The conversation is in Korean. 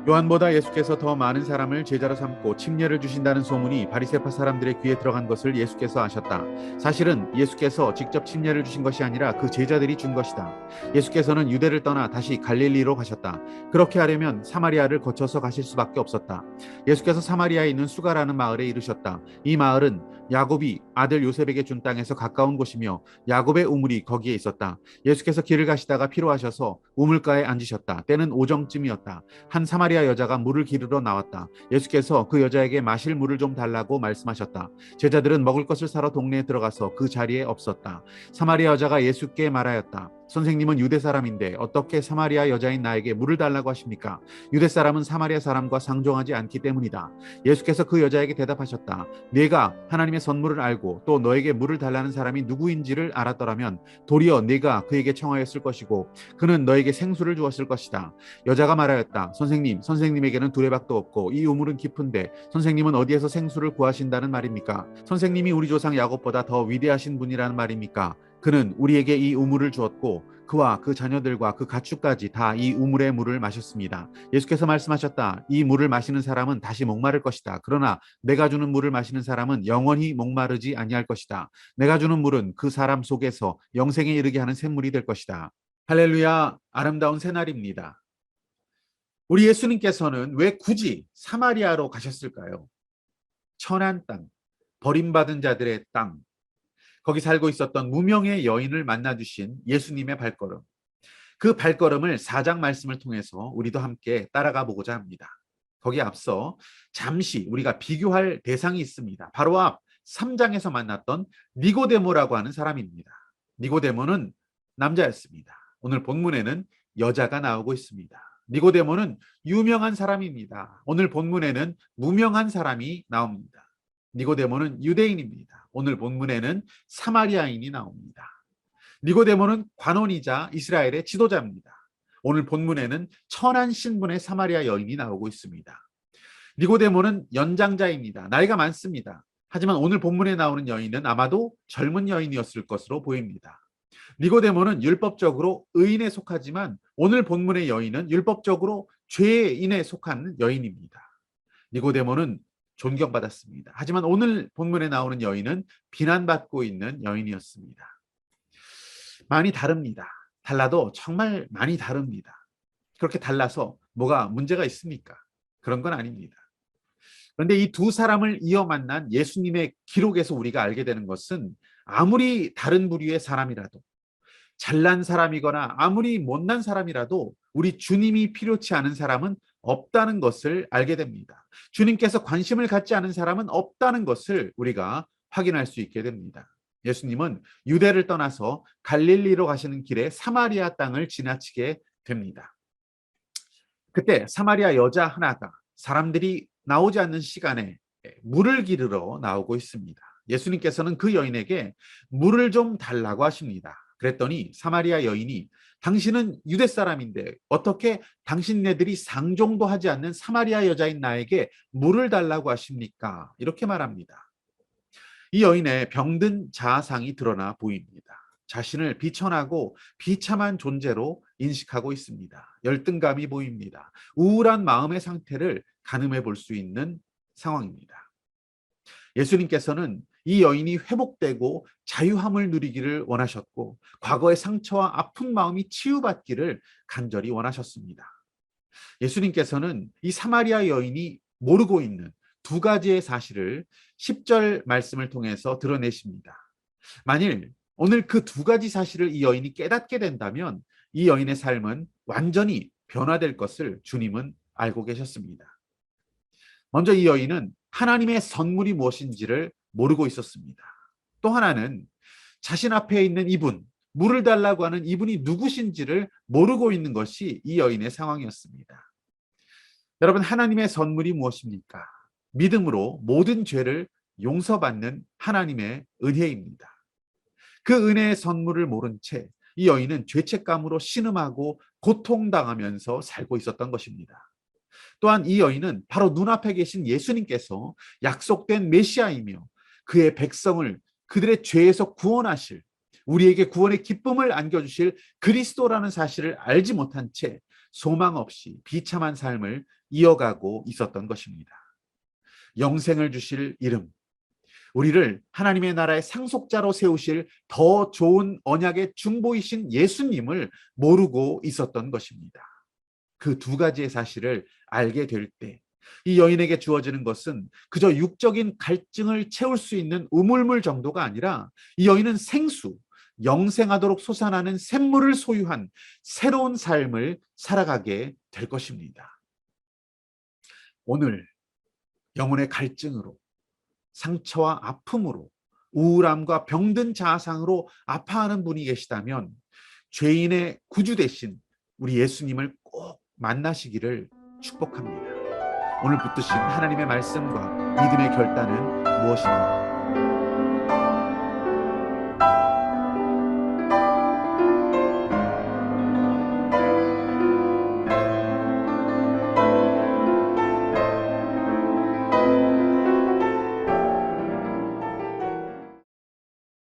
요한보다 예수께서 더 많은 사람을 제자로 삼고 침례를 주신다는 소문이 바리새파 사람들의 귀에 들어간 것을 예수께서 아셨다. 사실은 예수께서 직접 침례를 주신 것이 아니라 그 제자들이 준 것이다. 예수께서는 유대를 떠나 다시 갈릴리로 가셨다. 그렇게 하려면 사마리아를 거쳐서 가실 수밖에 없었다. 예수께서 사마리아에 있는 수가라는 마을에 이르셨다. 이 마을은 야곱이 아들 요셉에게 준 땅에서 가까운 곳이며 야곱의 우물이 거기에 있었다. 예수께서 길을 가시다가 피로하셔서 우물가에 앉으셨다. 때는 오정쯤이었다. 한 사마리아 여자가 물을 기르러 나왔다. 예수께서 그 여자에게 마실 물을 좀 달라고 말씀하셨다. 제자들은 먹을 것을 사러 동네에 들어가서 그 자리에 없었다. 사마리아 여자가 예수께 말하였다. 선생님은 유대 사람인데 어떻게 사마리아 여자인 나에게 물을 달라고 하십니까? 유대 사람은 사마리아 사람과 상종하지 않기 때문이다. 예수께서 그 여자에게 대답하셨다. 네가 하나님의 선물을 알고 또 너에게 물을 달라는 사람이 누구인지를 알았더라면 도리어 네가 그에게 청하였을 것이고 그는 너에게 생수를 주었을 것이다. 여자가 말하였다. 선생님에게는 두레박도 없고 이 우물은 깊은데 선생님은 어디에서 생수를 구하신다는 말입니까? 선생님이 우리 조상 야곱보다 더 위대하신 분이라는 말입니까? 그는 우리에게 이 우물을 주었고 그와 그 자녀들과 그 가축까지 다 이 우물의 물을 마셨습니다. 예수께서 말씀하셨다. 이 물을 마시는 사람은 다시 목마를 것이다. 그러나 내가 주는 물을 마시는 사람은 영원히 목마르지 아니할 것이다. 내가 주는 물은 그 사람 속에서 영생에 이르게 하는 샘물이 될 것이다. 할렐루야, 아름다운 새날입니다. 우리 예수님께서는 왜 굳이 사마리아로 가셨을까요? 천한 땅, 버림받은 자들의 땅, 거기 살고 있었던 무명의 여인을 만나주신 예수님의 발걸음. 그 발걸음을 4장 말씀을 통해서 우리도 함께 따라가 보고자 합니다. 거기에 앞서 잠시 우리가 비교할 대상이 있습니다. 바로 앞 3장에서 만났던 니고데모라고 하는 사람입니다. 니고데모는 남자였습니다. 오늘 본문에는 여자가 나오고 있습니다. 니고데모는 유명한 사람입니다. 오늘 본문에는 무명한 사람이 나옵니다. 니고데모는 유대인입니다. 오늘 본문에는 사마리아인이 나옵니다. 니고데모는 관원이자 이스라엘의 지도자입니다. 오늘 본문에는 천한 신분의 사마리아 여인이 나오고 있습니다. 니고데모는 연장자입니다. 나이가 많습니다. 하지만 오늘 본문에 나오는 여인은 아마도 젊은 여인이었을 것으로 보입니다. 니고데모는 율법적으로 의인에 속하지만 오늘 본문의 여인은 율법적으로 죄인에 속한 여인입니다. 니고데모는 존경받았습니다. 하지만 오늘 본문에 나오는 여인은 비난받고 있는 여인이었습니다. 많이 다릅니다. 달라도 정말 많이 다릅니다. 그렇게 달라서 뭐가 문제가 있습니까? 그런 건 아닙니다. 그런데 이 두 사람을 이어 만난 예수님의 기록에서 우리가 알게 되는 것은 아무리 다른 부류의 사람이라도 잘난 사람이거나 아무리 못난 사람이라도 우리 주님이 필요치 않은 사람은 없다는 것을 알게 됩니다. 주님께서 관심을 갖지 않은 사람은 없다는 것을 우리가 확인할 수 있게 됩니다. 예수님은 유대를 떠나서 갈릴리로 가시는 길에 사마리아 땅을 지나치게 됩니다. 그때 사마리아 여자 하나가 사람들이 나오지 않는 시간에 물을 기르러 나오고 있습니다. 예수님께서는 그 여인에게 물을 좀 달라고 하십니다. 그랬더니 사마리아 여인이 당신은 유대 사람인데 어떻게 당신네들이 상종도 하지 않는 사마리아 여자인 나에게 물을 달라고 하십니까? 이렇게 말합니다. 이 여인의 병든 자아상이 드러나 보입니다. 자신을 비천하고 비참한 존재로 인식하고 있습니다. 열등감이 보입니다. 우울한 마음의 상태를 가늠해 볼 수 있는 상황입니다. 예수님께서는 이 여인이 회복되고 자유함을 누리기를 원하셨고 과거의 상처와 아픈 마음이 치유받기를 간절히 원하셨습니다. 예수님께서는 이 사마리아 여인이 모르고 있는 두 가지의 사실을 10절 말씀을 통해서 드러내십니다. 만일 오늘 그 두 가지 사실을 이 여인이 깨닫게 된다면 이 여인의 삶은 완전히 변화될 것을 주님은 알고 계셨습니다. 먼저 이 여인은 하나님의 선물이 무엇인지를 모르고 있었습니다. 또 하나는 자신 앞에 있는 이분, 물을 달라고 하는 이분이 누구신지를 모르고 있는 것이 이 여인의 상황이었습니다. 여러분, 하나님의 선물이 무엇입니까? 믿음으로 모든 죄를 용서받는 하나님의 은혜입니다. 그 은혜의 선물을 모른 채 이 여인은 죄책감으로 신음하고 고통당하면서 살고 있었던 것입니다. 또한 이 여인은 바로 눈앞에 계신 예수님께서 약속된 메시아이며 그의 백성을 그들의 죄에서 구원하실, 우리에게 구원의 기쁨을 안겨주실 그리스도라는 사실을 알지 못한 채 소망 없이 비참한 삶을 이어가고 있었던 것입니다. 영생을 주실 이름, 우리를 하나님의 나라의 상속자로 세우실 더 좋은 언약의 중보이신 예수님을 모르고 있었던 것입니다. 그 두 가지의 사실을 알게 될 때 이 여인에게 주어지는 것은 그저 육적인 갈증을 채울 수 있는 우물물 정도가 아니라 이 여인은 생수, 영생하도록 솟아나는 샘물을 소유한 새로운 삶을 살아가게 될 것입니다. 오늘 영혼의 갈증으로, 상처와 아픔으로, 우울함과 병든 자아상으로 아파하는 분이 계시다면 죄인의 구주 되신 우리 예수님을 꼭 만나시기를 축복합니다. 오늘 붙드신 하나님의 말씀과 믿음의 결단은 무엇입니까?